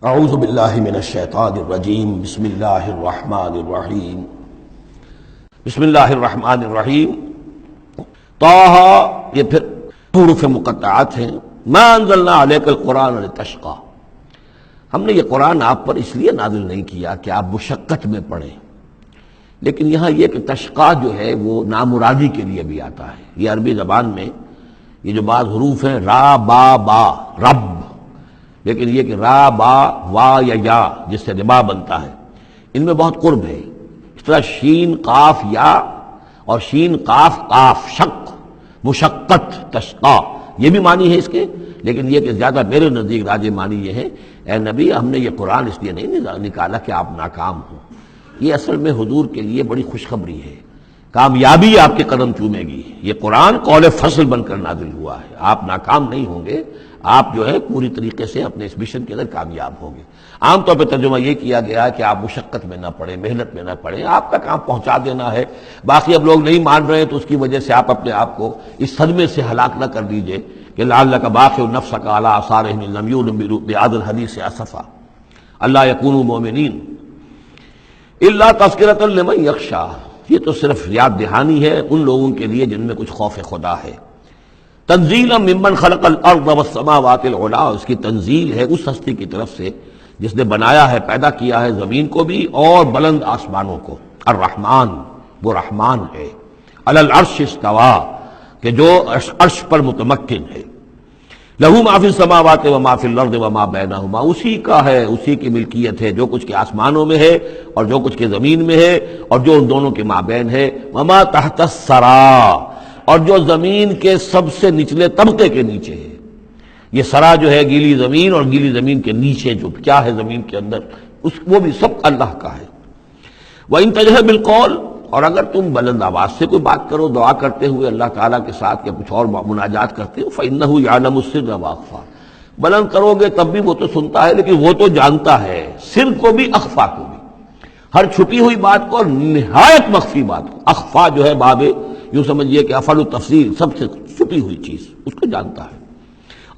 اعوذ باللہ من الشیطان الرجیم بسم اللہ الرحمن الرحیم بسم اللہ الرحمن الرحیم طٰ، یہ پھر حروف مقطعات ہیں. ما انزلنا علیک القرآن لتشقی، ہم نے یہ قرآن آپ پر اس لیے نازل نہیں کیا کہ آپ مشقت میں پڑھیں، لیکن یہاں یہ کہ تشقیٰ جو ہے وہ نامرادی کے لیے بھی آتا ہے. یہ عربی زبان میں یہ جو بعض حروف ہیں را با با رب، لیکن یہ کہ را با وا یا جس سے ربا بنتا ہے، ان میں بہت قرب ہے. اس طرح شین قاف یا اور شین قاف قاف شق، مشقت تشقیٰ، یہ بھی معنی ہے اس کے، لیکن یہ کہ زیادہ میرے نزدیک راجح معنی یہ ہے اے نبی ہم نے یہ قرآن اس لیے نہیں نکالا کہ آپ ناکام ہوں. یہ اصل میں حضور کے لیے بڑی خوشخبری ہے، کامیابی آپ کے قدم چومے گی. یہ قرآن قول فصل بن کر نازل ہوا ہے، آپ ناکام نہیں ہوں گے، آپ جو ہے پوری طریقے سے اپنے اس مشن کے اندر کامیاب ہوں گے. عام طور پہ ترجمہ یہ کیا گیا ہے کہ آپ مشقت میں نہ پڑیں، محنت میں نہ پڑیں، آپ کا کام پہنچا دینا ہے. باقی اب لوگ نہیں مان رہے ہیں تو اس کی وجہ سے آپ اپنے آپ کو اس صدمے سے ہلاک نہ کر دیجئے کہ لعلک باخع نفسک علی آثارہم ان لم یؤمنوا بہذا الحدیث اسفا الا یکونوا مؤمنین الا تذکرۃ لمن یخشی. یہ تو صرف یاد دہانی ہے ان لوگوں کے لیے جن میں کچھ خوف خدا ہے. تنزیلا ممن خلق الارض والسماوات العلی، اس کی تنزیل ہے اس ہستی کی طرف سے جس نے بنایا ہے، پیدا کیا ہے زمین کو بھی اور بلند آسمانوں کو. الرحمن، وہ رحمان ہے. علی العرش استویٰ، کہ جو عرش پر متمکن ہے. لہ ما فی السماوات و ما فی الارض و ما بینہما، اسی کا ہے، اسی کی ملکیت ہے جو کچھ کے آسمانوں میں ہے اور جو کچھ کے زمین میں ہے اور جو ان دونوں کے مابین ہے. وما تحت الثری، اور جو زمین کے سب سے نچلے طبقے کے نیچے ہے. یہ سرا جو ہے گیلی زمین، اور گیلی زمین کے نیچے جو کیا ہے زمین کے اندر، وہ بھی سب اللہ کا ہے. وَإِن تَجْهَرْ بِالْقَوْلِ، اور اگر تم بلند آواز سے کوئی بات کرو دعا کرتے ہوئے اللہ تعالیٰ کے ساتھ یا کچھ اور مناجات کرتے ہو، فَإِنَّهُ يَعْلَمُ السِّرَّ وَأَخْفَى، بلند کرو گے تب بھی وہ تو سنتا ہے، لیکن وہ تو جانتا ہے سر کو بھی اخفا کو بھی، ہر چھپی ہوئی بات کو اور نہایت مخفی بات کو. اخفا جو ہے باب یوں سمجھیے کہ افعل التفصیل، سب سے چھپی ہوئی چیز اس کو جانتا ہے.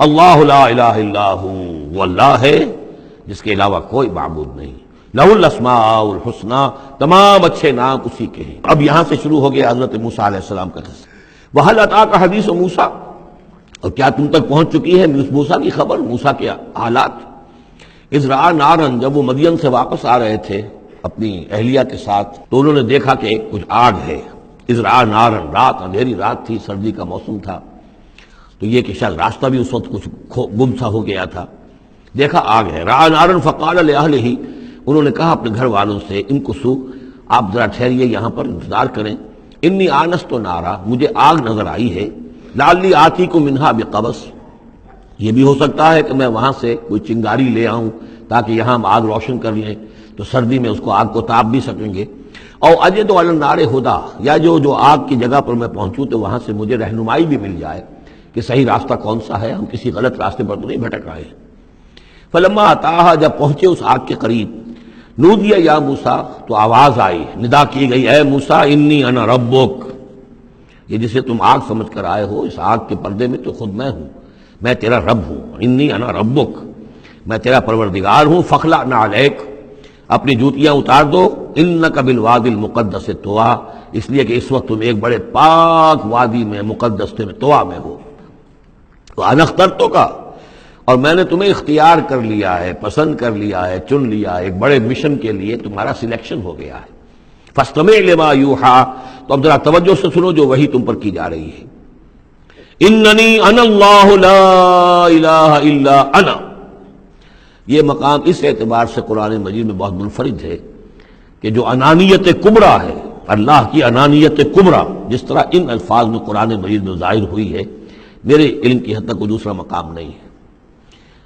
اللہ لا الہ الا ہو، وہ اللہ ہے جس کے علاوہ کوئی معبود نہیں. لہ الاسماء الحسنی، تمام اچھے نام اسی کے ہیں. اب یہاں سے شروع ہو گیا حضرت موسیٰ علیہ السلام کا قصہ. وَهَلْ أَتَاكَ حَدِيثُ موسیٰ، اور کیا تم تک پہنچ چکی ہے موسیٰ کی خبر، موسیٰ کے حالات. اذ رأى نارا، جب وہ مدین سے واپس آ رہے تھے اپنی اہلیہ کے ساتھ تو انہوں نے دیکھا کہ کچھ آگ ہے. اذ رأى نارا، رات، اندھیری رات تھی، سردی کا موسم تھا، تو یہ کہ شاید راستہ بھی اس وقت کچھ گم سا ہو گیا تھا. دیکھا آگ ہے. رأى نارا فقال لأهله، انہوں نے کہا اپنے گھر والوں سے، امکثوا، آپ ذرا ٹھہریے یہاں پر انتظار کریں. انی آنست نارا، مجھے آگ نظر آئی ہے. لعلی آتیکم منہا بقبس، یہ بھی ہو سکتا ہے کہ میں وہاں سے کوئی چنگاری لے آؤں تاکہ یہاں ہم آگ روشن کر لیں تو سردی میں اس کو آگ کو تاپ بھی سکیں گے. او اجد علی النار ہدی، یا جو آگ کی جگہ پر میں پہنچوں تو وہاں سے مجھے رہنمائی بھی مل جائے کہ صحیح راستہ کون سا ہے، ہم کسی غلط راستے پر تو نہیں بھٹک رہے ہیں. فلما اتاہا، جب پہنچے اس آگ کے قریب، نودی یا موسیٰ، تو آواز آئی، ندا کی گئی، اے موسیٰ انی انا ربک، یہ جسے تم آگ سمجھ کر آئے ہو، اس آگ کے پردے میں تو خود میں ہوں، میں تیرا رب ہوں. انی انا ربک، میں تیرا پروردگار ہوں. فخلع نعلیک، اپنی جوتیاں اتار دو. انک بالوادی المقدس طویٰ، اس لیے کہ اس وقت تم ایک بڑے پاک وادی میں، مقدس میں، طویٰ میں ہو. وانا اخترتک، اور میں نے تمہیں اختیار کر لیا ہے، پسند کر لیا ہے، چن لیا ہے، ایک بڑے مشن کے لیے تمہارا سلیکشن ہو گیا ہے. فاستمع لما یوحیٰ، تو اب ذرا توجہ سے سنو جو وحی تم پر کی جا رہی ہے. اننی انا اللہ لا الہ الا انا، یہ مقام اس اعتبار سے قرآن مجید میں بہت منفرد ہے کہ جو انانیت کبریٰ ہے، اللہ کی انانیت کبریٰ، جس طرح ان الفاظ میں قرآن مجید میں ظاہر ہوئی ہے، میرے علم کی حد تک کوئی دوسرا مقام نہیں ہے.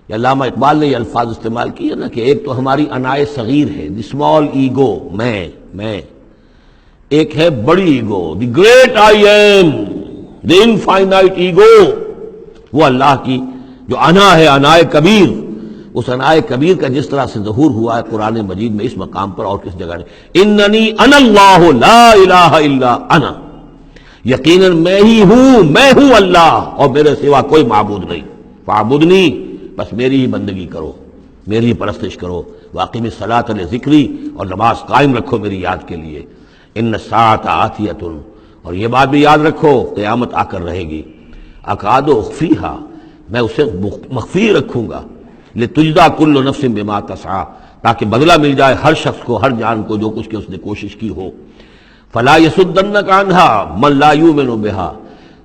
علامہ اقبال نے یہ الفاظ استعمال کیے نا کہ ایک تو ہماری انائے صغیر ہے، دی اسمال ایگو، میں، ایک ہے بڑی ego, the great I am, the infinite ego. وہ اللہ کی جو انا ہے، انائے کبیر، اس انائے کبیر کا جس طرح سے ظہور ہوا ہے قرآن مجید میں اس مقام پر اور کس جگہ نہیں. اننی انا اللہ لا الہ الا انا، یقیناً میں ہی ہوں اللہ، اور میرے سوا کوئی معبود نہیں. فاعبدنی، بس میری ہی بندگی کرو. میری پرستش کرو، واقعی الصلاۃ لذکری، اور نماز قائم رکھو میری یاد کے لیے، ان الساعۃ آتیۃ، اور یہ بات بھی یاد رکھو قیامت آ کر رہے گی، اکاد اخفیہا، میں اسے مخفی رکھوں گا، لتجزا کل نفس بما تسعی، تاکہ بدلہ مل جائے ہر شخص کو، ہر جان کو جو کچھ کہ اس نے کوشش کی ہو۔ فلا یصدنک عنہا من لا یؤمن بہا،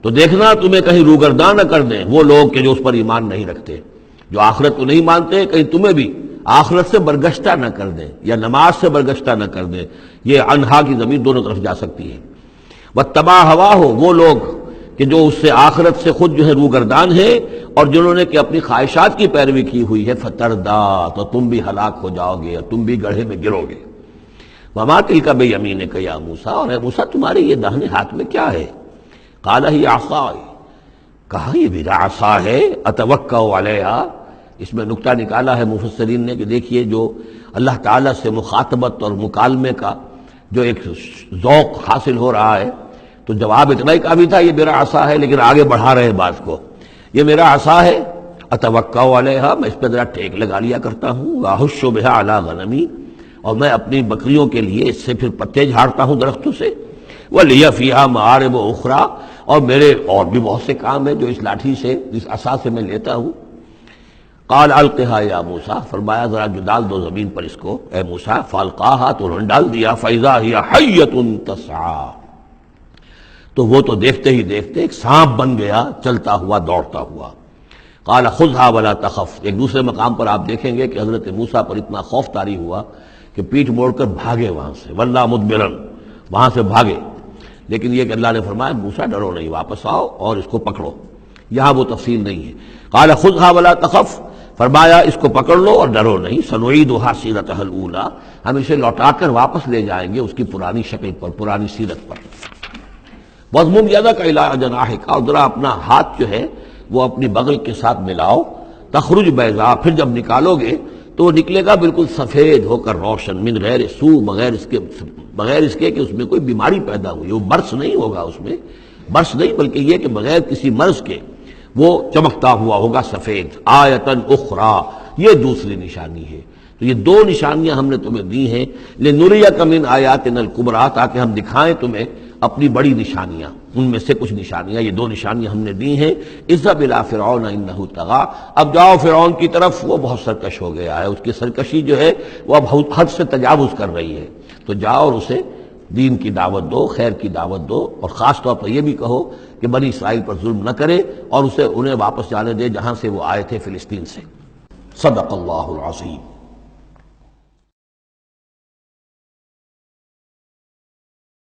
تو دیکھنا تمہیں کہیں روگردان نہ کر دیں وہ لوگ کہ جو اس پر ایمان نہیں رکھتے، جو آخرت کو نہیں مانتے، کہیں تمہیں بھی آخرت سے برگشتہ نہ کر دیں یا نماز سے برگشتہ نہ کر دیں۔ یہ انہا کی ضمیر دونوں طرف جا سکتی ہے۔ واتبع ہواہ، وہ لوگ کہ جو اس سے آخرت سے خود جو ہے روگردان ہے، اور جنہوں نے کہ اپنی خواہشات کی پیروی کی ہوئی ہے، فتردا، تو تم بھی ہلاک ہو جاؤ گے اور تم بھی گڑھے میں گرو گے۔ وما تلک بیمینک یا موسیٰ، اور اے موسیٰ تمہارے یہ داہنے ہاتھ میں کیا ہے؟ قال ہی عصائی، کہا یہ میرا عصا ہے، اتوکا علیہا۔ اس میں نکتہ نکالا ہے مفسرین نے کہ دیکھیے جو اللہ تعالیٰ سے مخاطبت اور مکالمے کا جو ایک ذوق حاصل ہو رہا ہے، تو جواب اتنا ہی کافی تھا یہ میرا عصا ہے، لیکن آگے بڑھا رہے بات کو، یہ میرا عصا ہے، اتوکا علیہا، میں اس پہ ذرا ٹیک لگا لیا کرتا ہوں، واحش بہا علی غنمی، اور میں اپنی بکریوں کے لیے اس سے پھر پتے جھاڑتا ہوں درختوں سے، وَلِيَ فِيهَا مَعَارِبُ أُخْرَى، اور میرے اور بھی بہت سے کام ہیں جو اس لاٹھی سے، اس عصا سے میں لیتا ہوں۔ قال القها یا موسیٰ، فرمایا ذرا جو ڈال دو زمین پر اس کو اے موسیٰ، فالقاها، تو انہوں نے ڈال دیا، فَإِذَا هِيَ حَيَّةٌ تَسْعَىٰ، تو وہ تو دیکھتے ہی دیکھتے ایک سانپ بن گیا، چلتا ہوا دوڑتا ہوا۔ قال خذها ولا تخف، ایک دوسرے مقام پر آپ دیکھیں گے کہ حضرت موسیٰ پر اتنا خوف طاری ہوا کہ پیٹھ موڑ کر بھاگے وہاں سے، وَلَّا مُدْبِرًا، وہاں سے بھاگے، لیکن یہ کہ اللہ نے فرمایا موسیٰ ڈرو نہیں، واپس آؤ اور اس کو پکڑو، یہاں وہ تفصیل نہیں ہے۔ قال خذها ولا تخف، فرمایا اس کو پکڑ لو اور ڈرو نہیں، سنعیدها سیرتها الاولی، ہم اسے لوٹا کر واپس لے جائیں گے اس کی پرانی شکل پر، پرانی سیرت پر۔ وَاضْمُمْ يَدَكَ إِلَىٰ جَنَاحِكَ، اور ذرا اپنا ہاتھ جو ہے وہ اپنی بغل کے ساتھ ملاؤ، تخرج بیضاء، پھر جب نکالو گے تو وہ نکلے گا بالکل سفید ہو کر روشن، من غیر سو، بغیر اس کے کہ اس میں کوئی بیماری پیدا ہوئی، وہ برس نہیں ہوگا، اس میں برس نہیں بلکہ یہ کہ بغیر کسی مرض کے وہ چمکتا ہوا ہوگا سفید۔ آیتن اخری، یہ دوسری نشانی ہے۔ تو یہ دو نشانیاں ہم نے تمہیں دی ہیں، لنریک من آیاتنا الکبریٰ، تاکہ ہم دکھائیں تمہیں اپنی بڑی نشانیاں، ان میں سے کچھ نشانیاں، یہ دو نشانیاں ہم نے دی ہیں۔ اذهب الى فرعون انه طغى، اب جاؤ فرعون کی طرف، وہ بہت سرکش ہو گیا ہے، اس کی سرکشی جو ہے وہ اب حد سے تجاوز کر رہی ہے، تو جاؤ اور اسے دین کی دعوت دو، خیر کی دعوت دو، اور خاص طور پر یہ بھی کہو کہ بنی اسرائیل پر ظلم نہ کرے، اور انہیں واپس جانے دے جہاں سے وہ آئے تھے، فلسطین سے۔ صدق اللہ العظیم۔